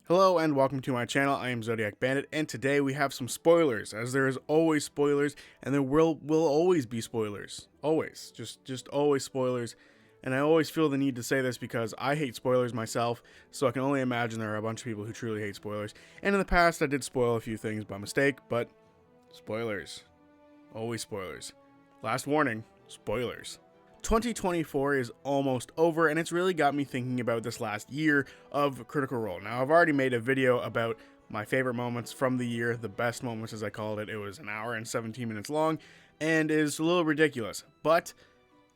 Hello and welcome to my channel. I am Zodiac Bandit, and today we have some spoilers, as there is always spoilers, and there will always be spoilers. Always. Just always spoilers. And I always feel the need to say this because I hate spoilers myself, so I can only imagine there are a bunch of people who truly hate spoilers. And in the past, I did spoil a few things by mistake, but spoilers. Always spoilers. Last warning, spoilers. 2024 is almost over, and it's really got me thinking about this last year of Critical Role. Now, I've already made a video about my favorite moments from the year, the best moments as I called it. It was an hour and 17 minutes long, and is a little ridiculous. But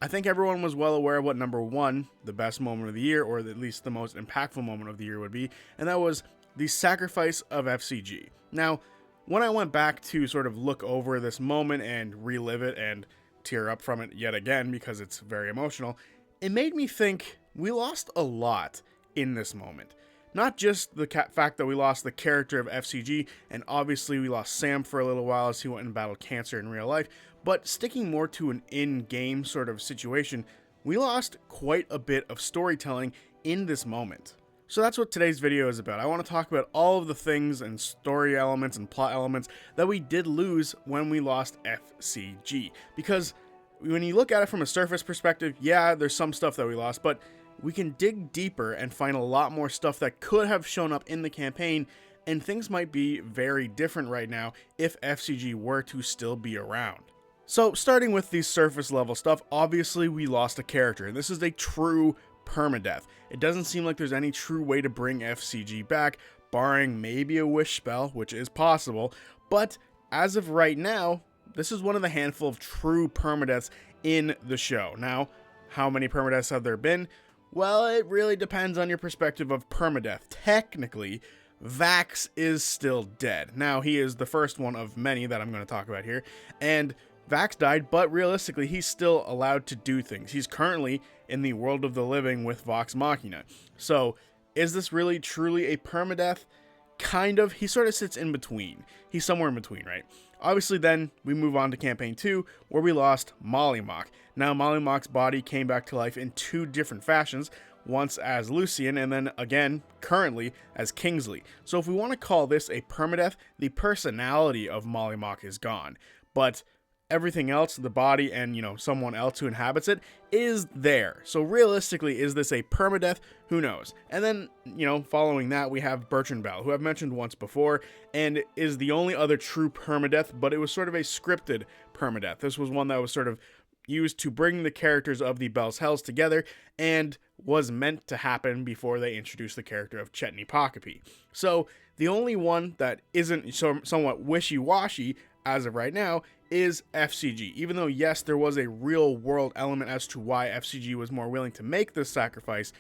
I think everyone was well aware of what number one, the best moment of the year, or at least the most impactful moment of the year would be, and that was the sacrifice of FCG. Now, when I went back to sort of look over this moment and relive it and tear up from it yet again because it's very emotional, it made me think we lost a lot in this moment. Not just the fact that we lost the character of FCG, and obviously we lost Sam for a little while as he went and battled cancer in real life, but sticking more to an in-game sort of situation, we lost quite a bit of storytelling in this moment. So that's what today's video is about. I want to talk about all of the things and story elements and plot elements that we did lose when we lost FCG. Because when you look at it from a surface perspective, yeah, there's some stuff that we lost, but we can dig deeper and find a lot more stuff that could have shown up in the campaign, and things might be very different right now if FCG were to still be around. So starting with the surface level stuff, obviously we lost a character, and this is a true perma-death. It doesn't seem like there's any true way to bring FCG back, barring maybe a wish spell, which is possible, but as of right now, this is one of the handful of true permadeaths in the show. Now, how many permadeaths have there been? Well, it really depends on your perspective of permadeath. Technically, Vax is still dead. Now, he is the first one of many that I'm going to talk about here, and Vax died, but realistically, he's still allowed to do things. He's currently in the world of the living with Vox Machina. So, is this really truly a permadeath? Kind of. He sort of sits in between. He's somewhere in between, right? Obviously, then, we move on to Campaign 2, where we lost Mollymauk. Now, Mollymauk's body came back to life in two different fashions, once as Lucian, and then again, currently, as Kingsley. So if we want to call this a permadeath, the personality of Mollymauk is gone. But everything else, the body and, someone else who inhabits it, is there. So realistically, is this a permadeath? Who knows? And then, following that, we have Bertrand Bell, who I've mentioned once before, and is the only other true permadeath, but it was sort of a scripted permadeath. This was one that was sort of used to bring the characters of the Bell's Hells together, and was meant to happen before they introduced the character of Chetney Pokapi. So, the only one that isn't somewhat wishy-washy, as of right now, is FCG. Even though, yes, there was a real-world element as to why FCG was more willing to make this sacrifice,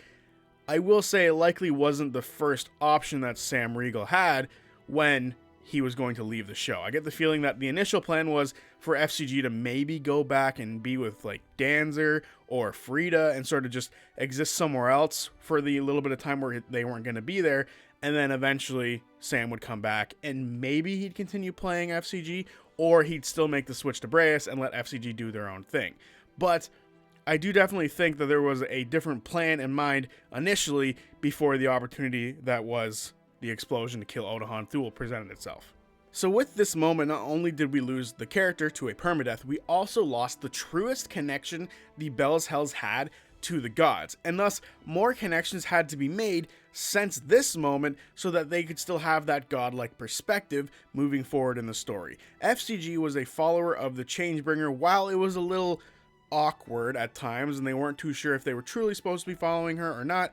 I will say it likely wasn't the first option that Sam Riegel had when he was going to leave the show. I get the feeling that the initial plan was for FCG to maybe go back and be with like Danzer or Frida and sort of just exist somewhere else for the little bit of time where they weren't going to be there, and then eventually Sam would come back and maybe he'd continue playing FCG, or he'd still make the switch to Breas and let FCG do their own thing. But I do definitely think that there was a different plan in mind initially before the opportunity that was the explosion to kill Odahan Thule presented itself. So with this moment, not only did we lose the character to a permadeath, we also lost the truest connection the Bell's Hells had to the gods, and thus more connections had to be made since this moment so that they could still have that godlike perspective moving forward in the story. FCG was a follower of the Changebringer. While it was a little awkward at times and they weren't too sure if they were truly supposed to be following her or not,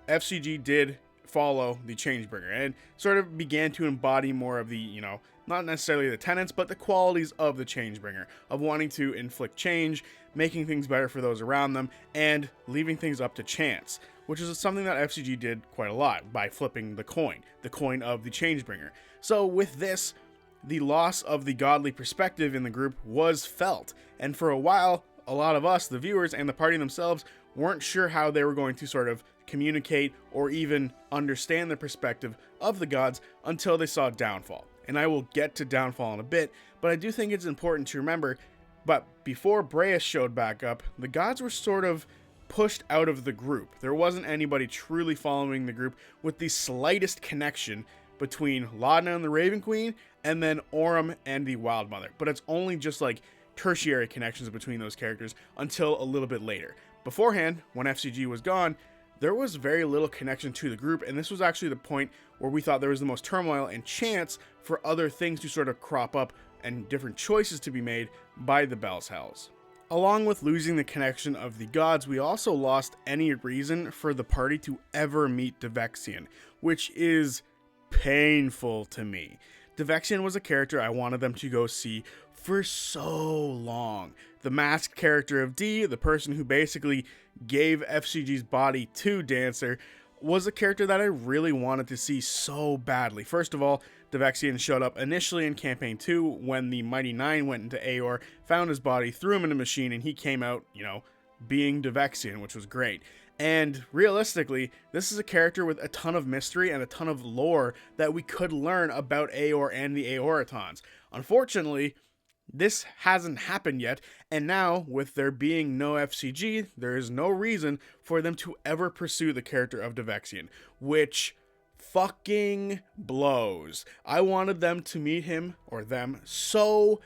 FCG did follow the Changebringer and sort of began to embody more of the, not necessarily the tenets, but the qualities of the Changebringer, of wanting to inflict change, making things better for those around them, and leaving things up to chance, which is something that FCG did quite a lot by flipping the coin of the Changebringer. So with this, the loss of the godly perspective in the group was felt, and for a while, a lot of us, the viewers and the party themselves, weren't sure how they were going to sort of communicate or even understand the perspective of the gods until they saw Downfall. And I will get to Downfall in a bit, but I do think it's important to remember, but before Breas showed back up, the gods were sort of pushed out of the group. There wasn't anybody truly following the group with the slightest connection between Laudna and the Raven Queen and then Orym and the Wild Mother. But it's only just like tertiary connections between those characters until a little bit later. Beforehand, when FCG was gone, there was very little connection to the group, and this was actually the point where we thought there was the most turmoil and chance for other things to sort of crop up and different choices to be made by the Bell's Hells. Along with losing the connection of the gods, we also lost any reason for the party to ever meet Devexian, which is painful to me. Devexian was a character I wanted them to go see for so long. The masked character of D, the person who basically gave FCG's body to Dancer, was a character that I really wanted to see so badly. First of all, Devexian showed up initially in Campaign 2 when the Mighty Nine went into Aeor, found his body, threw him in a machine, and he came out, being Devexian, which was great. And realistically, this is a character with a ton of mystery and a ton of lore that we could learn about Aeor and the Aeoratons. Unfortunately, this hasn't happened yet, and now, with there being no FCG, there is no reason for them to ever pursue the character of Devexian, which fucking blows. I wanted them to meet him, or them, so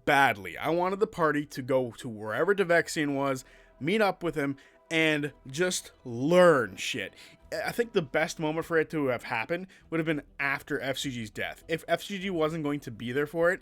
badly. I wanted the party to go to wherever Devexian was, meet up with him, and just learn shit. I think the best moment for it to have happened would have been after FCG's death. If FCG wasn't going to be there for it,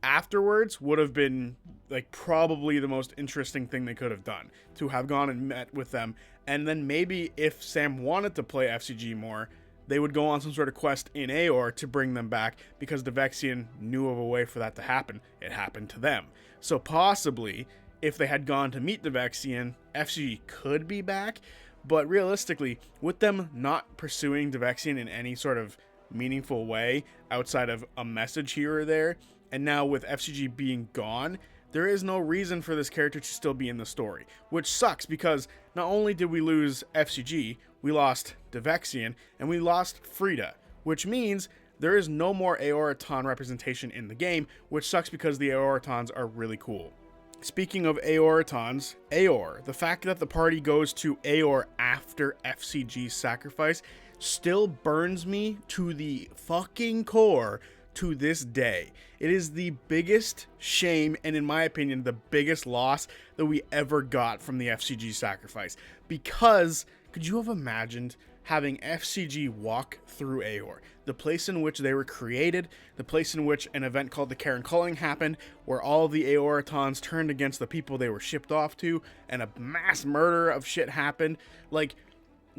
afterwards would have been like probably the most interesting thing they could have done, to have gone and met with them, and then maybe if Sam wanted to play FCG more, they would go on some sort of quest in Aeor to bring them back, because Devexian knew of a way for that to happen. It happened to them. So possibly, if they had gone to meet Devexian, FCG could be back, but realistically, with them not pursuing Devexian in any sort of meaningful way outside of a message here or there, and now with FCG being gone, there is no reason for this character to still be in the story, which sucks because not only did we lose FCG, we lost Devexian, and we lost Frida, which means there is no more Aeoraton representation in the game, which sucks because the Aeoratons are really cool. Speaking of Aeoratons, Aeor, the fact that the party goes to Aeor after FCG's sacrifice still burns me to the fucking core to this day. It is the biggest shame, and in my opinion, the biggest loss that we ever got from the FCG sacrifice. Because, could you have imagined having FCG walk through Aeor, the place in which they were created, the place in which an event called the Karen Culling happened, where all the Aeoratons turned against the people they were shipped off to, and a mass murder of shit happened? Like,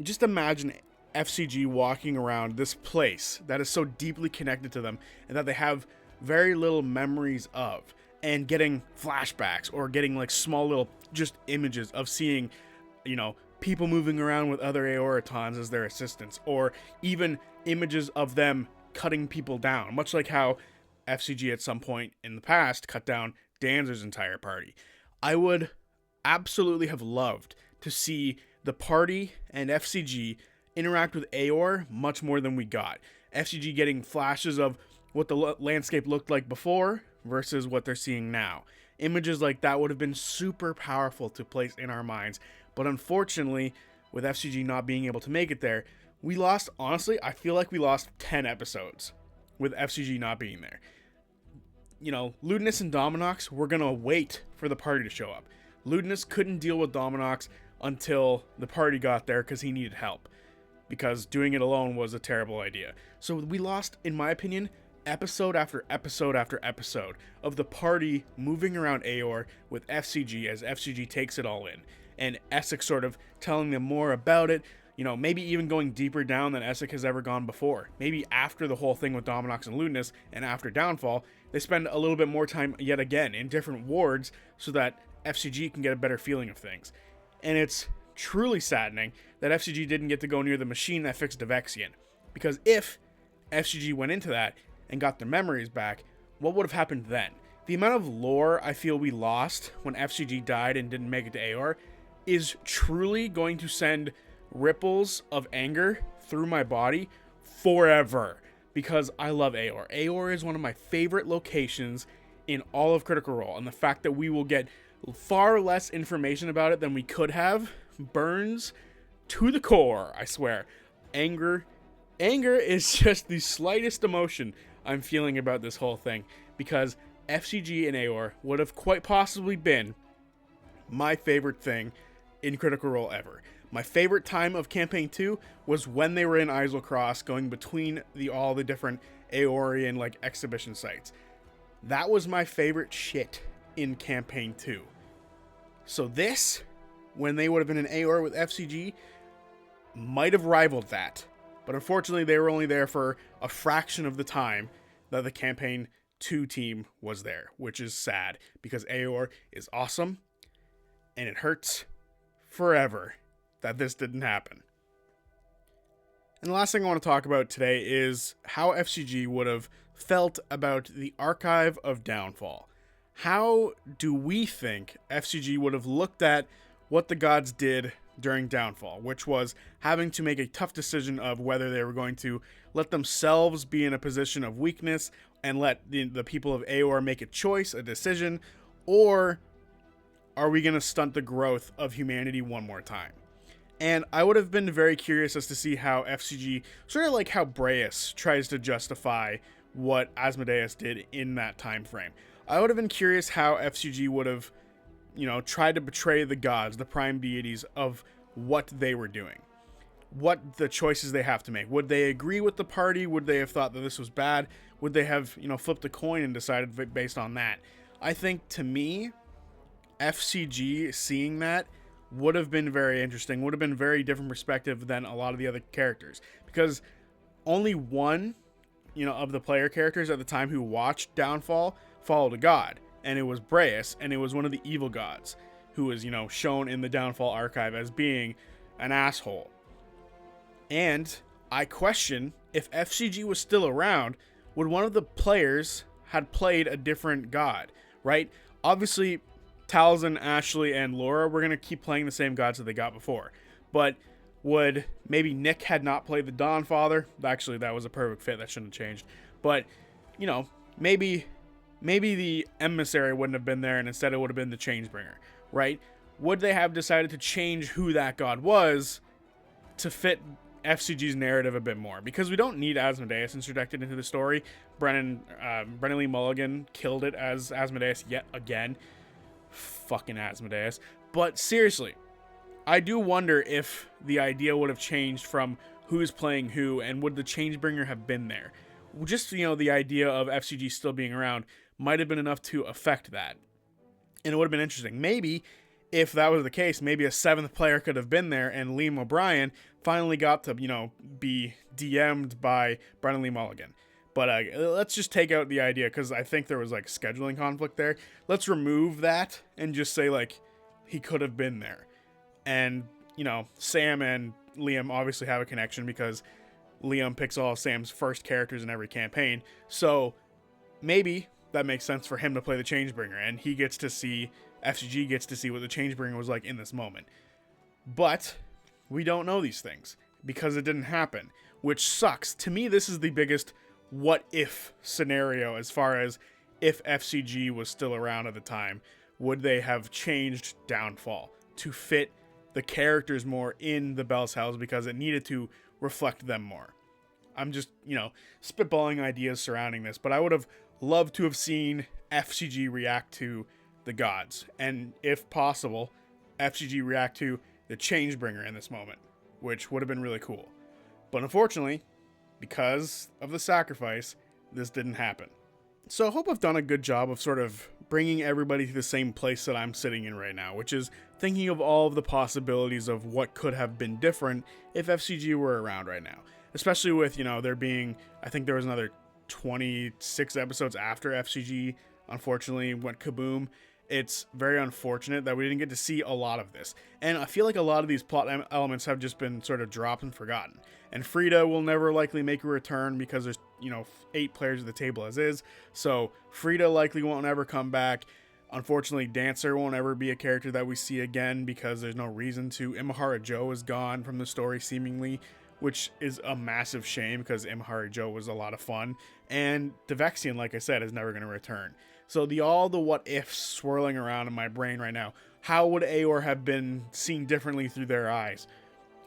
just imagine FCG walking around this place that is so deeply connected to them and that they have very little memories of, and getting flashbacks or getting like small little just images of seeing, people moving around with other Aeoratons as their assistants, or even images of them cutting people down, much like how FCG at some point in the past cut down Danzer's entire party. I would absolutely have loved to see the party and FCG interact with Aeor much more than we got. FCG getting flashes of what the landscape looked like before versus what they're seeing now. Images like that would have been super powerful to place in our minds, but unfortunately, with FCG not being able to make it there, we lost, honestly, I feel like we lost 10 episodes with FCG not being there. Ludinus and Dominox were going to wait for the party to show up. Ludinus couldn't deal with Dominox until the party got there because he needed help, because doing it alone was a terrible idea. So we lost, in my opinion, episode after episode after episode of the party moving around Aeor with FCG as FCG takes it all in, and Essex sort of telling them more about it, maybe even going deeper down than Essex has ever gone before. Maybe after the whole thing with Dominox and Ludinus, and after Downfall, they spend a little bit more time yet again in different wards so that FCG can get a better feeling of things. And it's truly saddening that FCG didn't get to go near the machine that fixed Devexian, because if FCG went into that and got their memories back, what would have happened then? The amount of lore I feel we lost when FCG died and didn't make it to Aeor is truly going to send ripples of anger through my body forever, because I love Aeor. Aeor is one of my favorite locations in all of Critical Role, and the fact that we will get far less information about it than we could have. Burns to the core, I swear. Anger is just the slightest emotion I'm feeling about this whole thing, because FCG and Aeor would have quite possibly been my favorite thing in Critical Role ever. My favorite time of Campaign 2 was when they were in Isle Cross, going between all the different Aeorian like exhibition sites. That was my favorite shit in Campaign 2. So this, when they would have been in Aeor with FCG, might have rivaled that. But unfortunately, they were only there for a fraction of the time that the Campaign 2 team was there, which is sad, because Aeor is awesome, and it hurts forever that this didn't happen. And the last thing I want to talk about today is how FCG would have felt about the Archive of Downfall. How do we think FCG would have looked at what the gods did during Downfall, which was having to make a tough decision of whether they were going to let themselves be in a position of weakness and let the people of Aeor make a choice, a decision, or are we going to stunt the growth of humanity one more time? And I would have been very curious as to see how FCG, sort of like how Breus tries to justify what Asmodeus did in that time frame. I would have been curious how FCG would have, tried to betray the gods, the prime deities, of what they were doing. What the choices they have to make. Would they agree with the party? Would they have thought that this was bad? Would they have, flipped a coin and decided based on that? I think, to me, FCG seeing that would have been very interesting, would have been a very different perspective than a lot of the other characters. Because only one, of the player characters at the time who watched Downfall followed a god. And it was Breus, and it was one of the evil gods who was, shown in the Downfall archive as being an asshole. And I question, if FCG was still around, would one of the players had played a different god, right? Obviously, Talzin, Ashley, and Laura were going to keep playing the same gods that they got before. But would maybe Nick had not played the Dawnfather? Actually, that was a perfect fit. That shouldn't have changed. But, maybe the Emissary wouldn't have been there, and instead it would have been the Changebringer, right? Would they have decided to change who that god was to fit FCG's narrative a bit more? Because we don't need Asmodeus introduced into the story. Brennan Lee Mulligan killed it as Asmodeus yet again. Fucking Asmodeus. But seriously, I do wonder if the idea would have changed from who's playing who, and would the Changebringer have been there? Just, the idea of FCG still being around might have been enough to affect that. And it would have been interesting. Maybe, if that was the case, maybe a 7th player could have been there, and Liam O'Brien finally got to, be DM'd by Brennan Lee Mulligan. But let's just take out the idea, because I think there was, scheduling conflict there. Let's remove that and just say, he could have been there. And, Sam and Liam obviously have a connection, because Liam picks all of Sam's first characters in every campaign. So maybe that makes sense for him to play the Changebringer, and he gets to see, FCG gets to see what the Changebringer was like in this moment. But we don't know these things, because it didn't happen, which sucks. To me, this is the biggest what if scenario, as far as if FCG was still around at the time. Would they have changed Downfall to fit the characters more in the Bell's House, because it needed to reflect them more? I'm just, spitballing ideas surrounding this, but I would have loved to have seen FCG react to the gods, and if possible, FCG react to the Changebringer in this moment, which would have been really cool. But unfortunately, because of the sacrifice, this didn't happen. So I hope I've done a good job of sort of bringing everybody to the same place that I'm sitting in right now, which is thinking of all of the possibilities of what could have been different if FCG were around right now. Especially with, there being, I think there was another 26 episodes after FCG, unfortunately, went kaboom. It's very unfortunate that we didn't get to see a lot of this. And I feel like a lot of these plot elements have just been sort of dropped and forgotten. And Frida will never likely make a return, because there's, 8 players at the table as is. So Frida likely won't ever come back. Unfortunately, Dancer won't ever be a character that we see again, because there's no reason to. Imahara Joe is gone from the story, seemingly, which is a massive shame, because Imahara Joe was a lot of fun. And Devexian, like I said, is never going to return. So all the what ifs swirling around in my brain right now. How would Aeor have been seen differently through their eyes?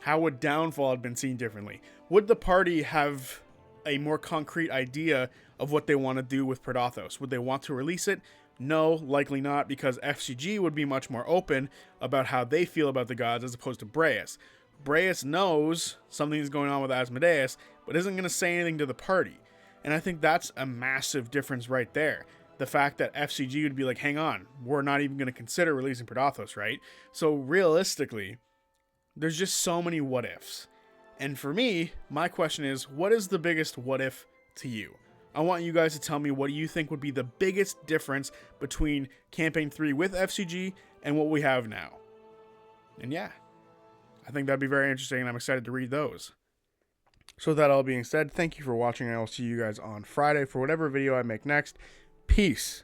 How would Downfall have been seen differently? Would the party have a more concrete idea of what they want to do with Predathos? Would they want to release it? No, likely not, because FCG would be much more open about how they feel about the gods as opposed to Breas. Breas knows something is going on with Asmodeus, but isn't going to say anything to the party. And I think that's a massive difference right there. The fact that FCG would be like, hang on, we're not even going to consider releasing Predathos, right? So realistically, there's just so many what ifs. And for me, my question is, what is the biggest what if to you? I want you guys to tell me what you think would be the biggest difference between Campaign 3 with FCG and what we have now. And yeah, I think that'd be very interesting, and I'm excited to read those. So with that all being said, thank you for watching, and I will see you guys on Friday for whatever video I make next. Peace.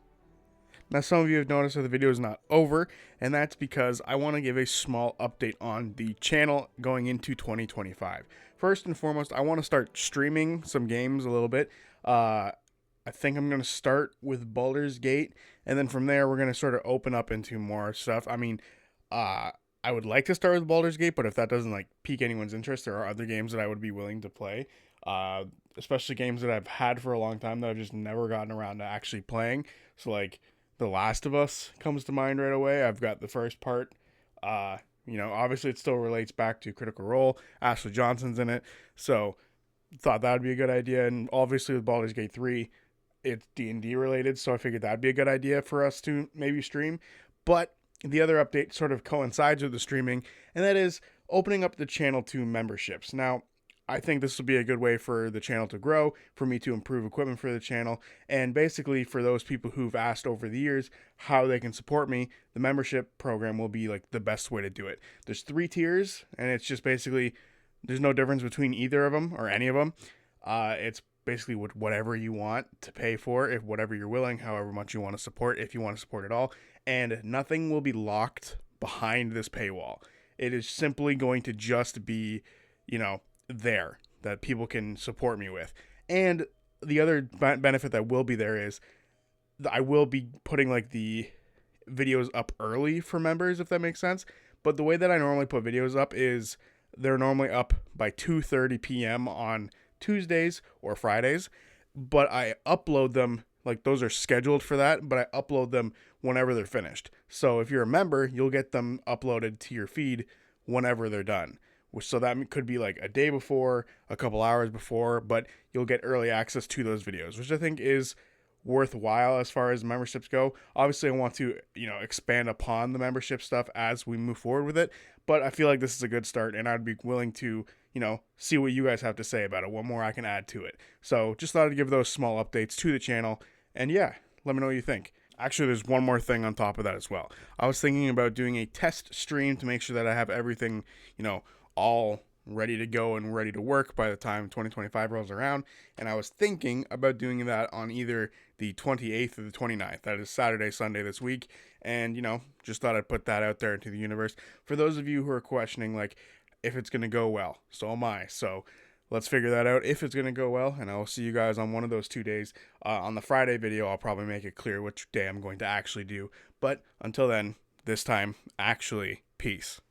Now, some of you have noticed that the video is not over, and that's because I want to give a small update on the channel going into 2025. First and foremost, I want to start streaming some games a little bit. I think I'm going to start with Baldur's Gate, and then from there, we're going to sort of open up into more stuff. I mean, I would like to start with Baldur's Gate, but if that doesn't like pique anyone's interest, there are other games that I would be willing to play, especially games that I've had for a long time that I've just never gotten around to actually playing. So like The Last of Us comes to mind right away. I've got the first part. Obviously it still relates back to Critical Role. Ashley Johnson's in it, so thought that would be a good idea. And obviously with Baldur's Gate 3, it's D&D related, so I figured that'd be a good idea for us to maybe stream. But the other update sort of coincides with the streaming, and that is opening up the channel to memberships. Now, I think this will be a good way for the channel to grow, for me to improve equipment for the channel, and basically for those people who've asked over the years how they can support me, the membership program will be like the best way to do it. There's 3 tiers, and it's just basically, there's no difference between either of them or any of them. It's basically whatever you want to pay for, if whatever you're willing, however much you want to support, if you want to support at all, and nothing will be locked behind this paywall. It is simply going to just be, there that people can support me with. And the other benefit that will be there is I will be putting like the videos up early for members, if that makes sense. But the way that I normally put videos up is they're normally up by 2:30 p.m. on Tuesdays or Fridays, but I upload them, like those are scheduled for that, but I upload them whenever they're finished. So if you're a member, you'll get them uploaded to your feed whenever they're done. So that could be like a day before, a couple hours before, but you'll get early access to those videos, which I think is worthwhile as far as memberships go. Obviously, I want to, expand upon the membership stuff as we move forward with it, but I feel like this is a good start, and I'd be willing to, see what you guys have to say about it, what more I can add to it. So just thought I'd give those small updates to the channel, and yeah, let me know what you think. Actually, there's one more thing on top of that as well. I was thinking about doing a test stream to make sure that I have everything, all ready to go and ready to work by the time 2025 rolls around. And I was thinking about doing that on either the 28th or the 29th. That is Saturday, Sunday this week. And, just thought I'd put that out there into the universe. For those of you who are questioning, like, if it's going to go well. So am I. So let's figure that out if it's going to go well. And I will see you guys on one of those 2 days. On the Friday video, I'll probably make it clear which day I'm going to actually do. But until then, this time, actually, peace.